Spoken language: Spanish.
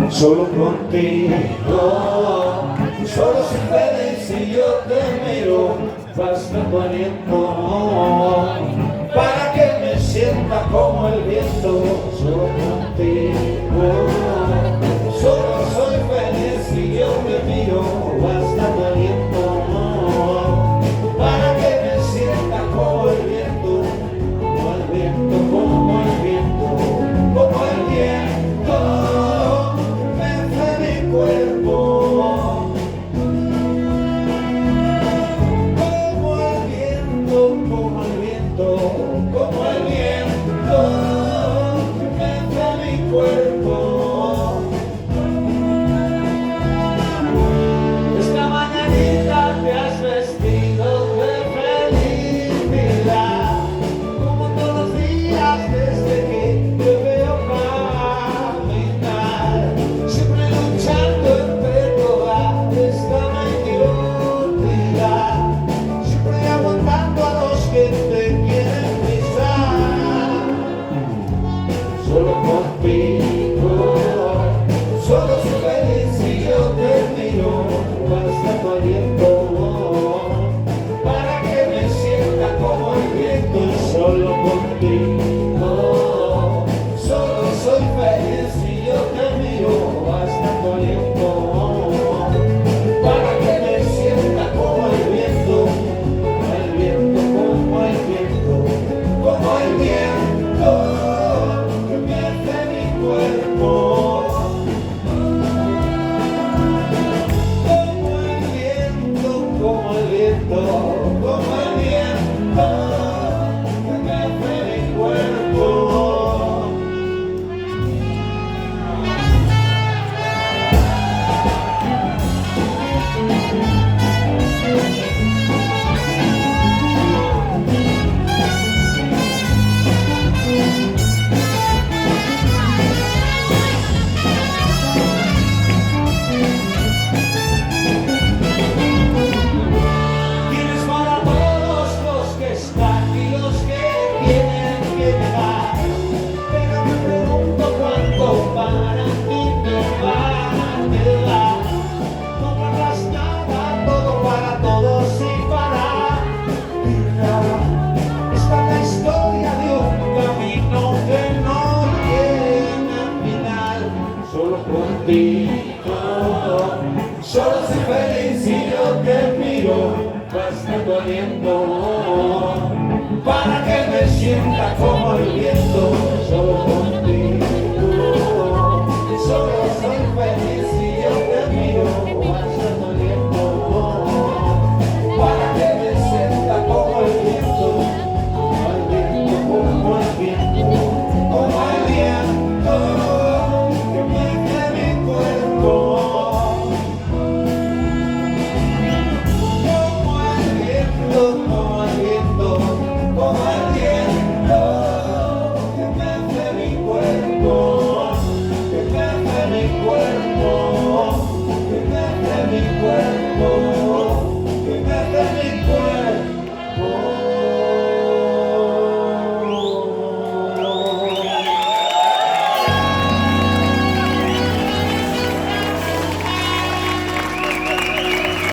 Solo contigo, solo soy feliz si yo te miro, basta tu aliento para que me sienta como el viento. Solo contigo, solo soy feliz si yo te miro, basta tu aliento para que me sienta como el viento, como el viento, como el viento, como el viento. Cuerpo, como el viento, como el viento, como el viento, mece mi cuerpo. Esta mañanita te has vestido de felicidad, como todos los días desde que te veo caminar, siempre luchando entre toda esta mediocridad, siempre aguantando a los que te quieren pisar. Solo contigo, solo soy feliz si yo te miro, basta tu aliento para que me sienta como el viento. Solo contigo, solo soy feliz si yo te miro, basta tu aliento para que me sienta como el viento, como el viento, como el viento, como el viento que mece mi cuerpo, como el viento, como el viento, como el viento que mece mi cuerpo. Tienes para todos los que están y los que tienen que llegar, pero me pregunto cuánto para ti te va a quedar. No guardas nada, todo para todos y para ti nada. Esta es la historia de un camino que no tiene final. Solo contigo, solo soy feliz si yo te miro, basta tu aliento para que me sienta como el viento. Solo contigo, solo